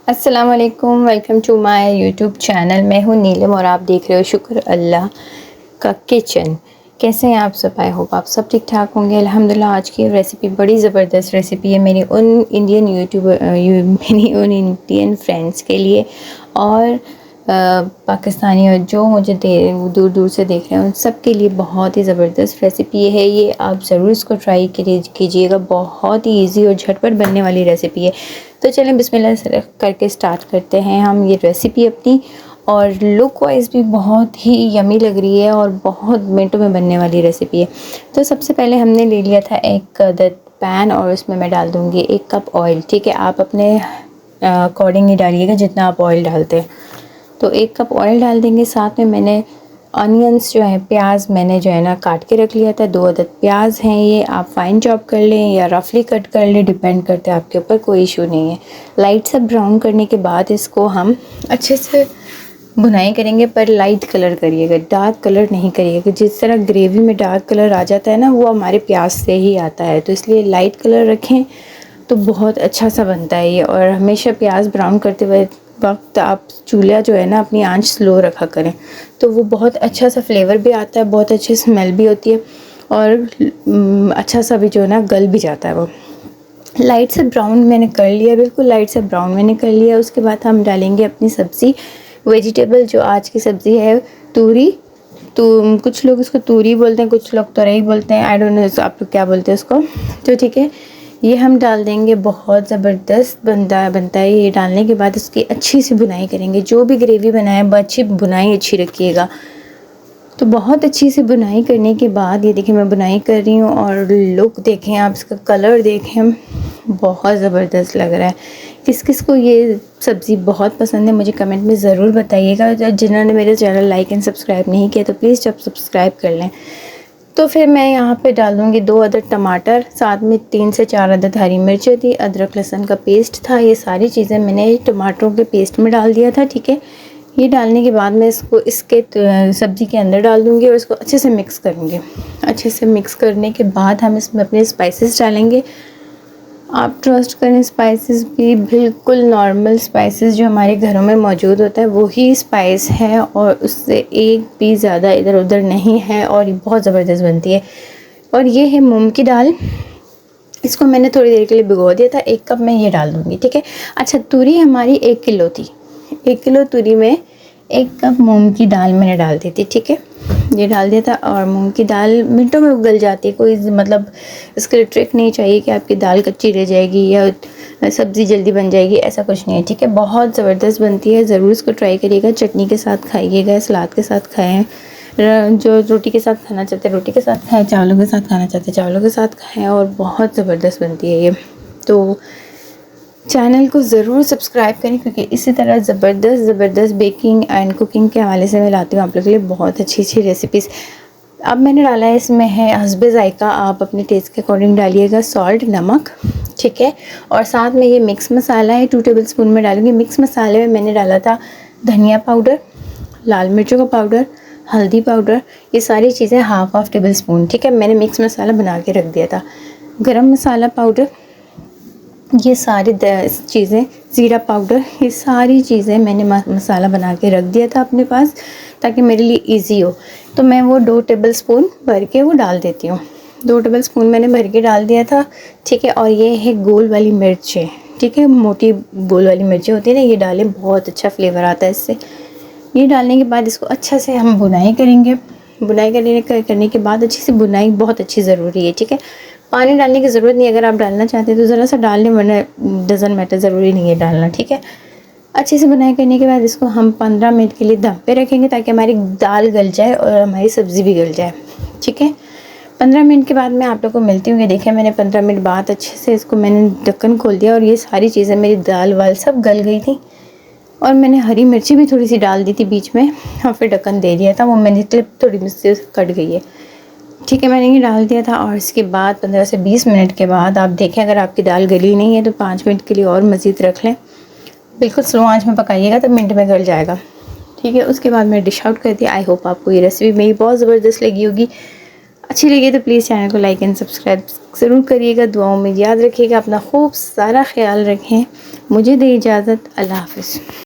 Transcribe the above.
अस्सलाम वालेकुम, welcome to my YouTube channel. मैं हूँ नीलम और आप देख रहे हो शुक्र अल्लाह का किचन। कैसे हैं आप सब? आई होप आप सब ठीक ठाक होंगे। अल्हम्दुलिल्लाह। आज की रेसिपी बड़ी ज़बरदस्त रेसिपी है मेरी उन इंडियन फ्रेंड्स के लिए और पाकिस्तानी और जो मुझे दूर दूर से देख रहे हैं उन सब के लिए बहुत ही ज़बरदस्त रेसिपी है ये। आप ज़रूर इसको ट्राई कीजिएगा। बहुत ही इजी और झटपट बनने वाली रेसिपी है। तो चलें बिस्मिल्लाह से करके स्टार्ट करते हैं हम ये रेसिपी अपनी। और लुक वाइज भी बहुत ही यमी लग रही है और बहुत मिनटों में बनने वाली रेसिपी है। तो सबसे पहले हमने ले लिया था एक पैन और उसमें मैं डाल दूँगी 1 कप ऑयल। ठीक है, आप अपने अकॉर्डिंग ही डालिएगा जितना आप ऑयल डालते हैं। तो 1 कप ऑयल डाल देंगे। साथ में मैंने ऑनियंस जो है, प्याज मैंने जो है ना काट के रख लिया था। 2 अदद प्याज हैं ये। आप फाइन चॉप कर लें या रफली कट कर लें, डिपेंड करता है आपके ऊपर, कोई इशू नहीं है। लाइट सा ब्राउन करने के बाद इसको हम अच्छे से भुनाई करेंगे, पर लाइट कलर करिएगा, डार्क कलर नहीं करिएगा। जिस तरह ग्रेवी में डार्क कलर आ जाता है ना, वो हमारे प्याज से ही आता है, तो इसलिए लाइट कलर रखें तो बहुत अच्छा सा बनता है ये। और हमेशा प्याज ब्राउन करते वक्त आप चूल्हा जो है ना अपनी आंच स्लो रखा करें, तो वो बहुत अच्छा सा फ्लेवर भी आता है, बहुत अच्छी स्मेल भी होती है और अच्छा सा भी जो है ना गल भी जाता है। वो लाइट से ब्राउन मैंने कर लिया, बिल्कुल लाइट से ब्राउन मैंने कर लिया। उसके बाद हम डालेंगे अपनी सब्ज़ी, वेजिटेबल। जो आज की सब्ज़ी है तूरी, तो कुछ लोग इसको तूरी बोलते हैं, कुछ लोग तुरई बोलते हैं, आई डोंट नो आप लोग क्या बोलते हैं उसको। तो ठीक है, ये हम डाल देंगे। बहुत ज़बरदस्त बनता है ये। डालने के बाद इसकी अच्छी सी भुनाई करेंगे। जो भी ग्रेवी बनाए अच्छी भुनाई अच्छी रखिएगा। तो बहुत अच्छी से बुनाई करने के बाद ये देखिए मैं बुनाई कर रही हूँ और लुक देखें आप, इसका कलर देखें, बहुत ज़बरदस्त लग रहा है। किस किस को ये सब्ज़ी बहुत पसंद है मुझे कमेंट में ज़रूर बताइएगा। जिन्होंने मेरे चैनल लाइक एंड सब्सक्राइब नहीं किया तो प्लीज़ जब सब्सक्राइब कर लें। तो फिर मैं यहाँ पे डाल दूँगी 2 अदद टमाटर, साथ में 3 से 4 अदद हरी मिर्चें थी, अदरक लहसुन का पेस्ट था। ये सारी चीज़ें मैंने टमाटरों के पेस्ट में डाल दिया था। ठीक है, ये डालने के बाद मैं इसको इसके सब्ज़ी के अंदर डाल दूँगी और इसको अच्छे से मिक्स करूँगी। अच्छे से मिक्स करने के बाद हम इसमें अपने स्पाइसेस डालेंगे। आप ट्रस्ट करें, स्पाइसेस भी बिल्कुल नॉर्मल स्पाइसेस जो हमारे घरों में मौजूद होता है वही स्पाइस है और उससे एक भी ज़्यादा इधर उधर नहीं है और ये बहुत ज़बरदस्त बनती है। और ये है मूंग की दाल, इसको मैंने थोड़ी देर के लिए भिगो दिया था। 1 कप मैं ये डाल दूँगी। ठीक है, अच्छा तूरी हमारी 1 किलो थी, 1 किलो तूरी में 1 कप मूंग की दाल मैंने डाल दी थी। ठीक है, ये डाल दिया था और मूंग की दाल मिनटों में उगल जाती है। कोई मतलब इसके लिए ट्रिक नहीं चाहिए कि आपकी दाल कच्ची रह जाएगी या सब्ज़ी जल्दी बन जाएगी, ऐसा कुछ नहीं है। ठीक है, बहुत ज़बरदस्त बनती है, ज़रूर इसको ट्राई करिएगा। चटनी के साथ खाइएगा, सलाद के साथ खाएँ, जो रोटी के साथ खाना चाहते हैं रोटी के साथ खाएँ, चावलों के साथ खाना चाहते हैं चावलों के साथ खाएँ, और बहुत ज़बरदस्त बनती है ये। तो चैनल को ज़रूर सब्सक्राइब करें क्योंकि इसी तरह ज़बरदस्त बेकिंग एंड कुकिंग के हवाले से मैं लाती हूँ आप लोगों के लिए बहुत अच्छी रेसिपीज़। अब मैंने डाला है इसमें है हस्बे ज़ायक़ा, आप अपने टेस्ट के अकॉर्डिंग डालिएगा सॉल्ट, नमक। ठीक है, और साथ में ये मिक्स मसाला है 2 टेबल स्पून में डालूँगी। मिक्स मसाले में मैंने डाला था धनिया पाउडर, लाल मिर्चों का पाउडर, हल्दी पाउडर, ये सारी चीज़ें हाफ टेबल स्पून। ठीक है, मैंने मिक्स मसाला बना के रख दिया था। गरम मसाला पाउडर, ये सारी चीज़ें, ज़ीरा पाउडर, ये सारी चीज़ें मैंने मसाला बना के रख दिया था अपने पास ताकि मेरे लिए इजी हो। तो मैं वो 2 टेबल स्पून भर के वो डाल देती हूँ। 2 टेबल स्पून मैंने भर के डाल दिया था। ठीक है, और ये है गोल वाली मिर्चें। ठीक है, मोटी गोल वाली मिर्चें होती है ना, ये डालें, बहुत अच्छा फ्लेवर आता है इससे। ये डालने के बाद इसको अच्छा से हम भुनाई करेंगे। भुनाई करने के बाद अच्छी सी भुनाई बहुत अच्छी ज़रूरी है। ठीक है, पानी डालने की ज़रूरत नहीं, अगर आप डालना चाहते हैं तो ज़रा सा डाल लें, वरना डज़न्ट मैटर, ज़रूरी नहीं है डालना। ठीक है, अच्छे से बुनाई करने के बाद इसको हम 15 मिनट के लिए दम पे रखेंगे ताकि हमारी दाल गल जाए और हमारी सब्ज़ी भी गल जाए। ठीक है, 15 मिनट के बाद मैं आप लोग को मिलती हूँ। ये देखें मैंने 15 मिनट बाद अच्छे से इसको मैंने ढक्कन खोल दिया और ये सारी चीज़ें, मेरी दाल वाल सब गल गई थी और मैंने हरी मिर्ची भी थोड़ी सी डाल दी थी बीच में और फिर ढक्कन दे दिया था। वो मैंने क्लिप थोड़ी मुझसे कट गई है। ठीक है, मैंने ये डाल दिया था और इसके बाद 15 से 20 मिनट के बाद आप देखें, अगर आपकी दाल गली नहीं है तो 5 मिनट के लिए और मज़ीद रख लें। बिल्कुल स्लो आंच में पकाइएगा तो मिनट में गल जाएगा। ठीक है, उसके बाद मैंने डिश आउट कर दिया। आई होप आपको ये रेसिपी मेरी बहुत ज़बरदस्त लगी होगी। अच्छी लगी तो प्लीज़ चैनल को लाइक एंड सब्सक्राइब ज़रूर करिएगा। दुआओं में याद रखिएगा, अपना खूब सारा ख्याल रखें। मुझे दे इजाज़त, अल्लाह हाफ़िज़।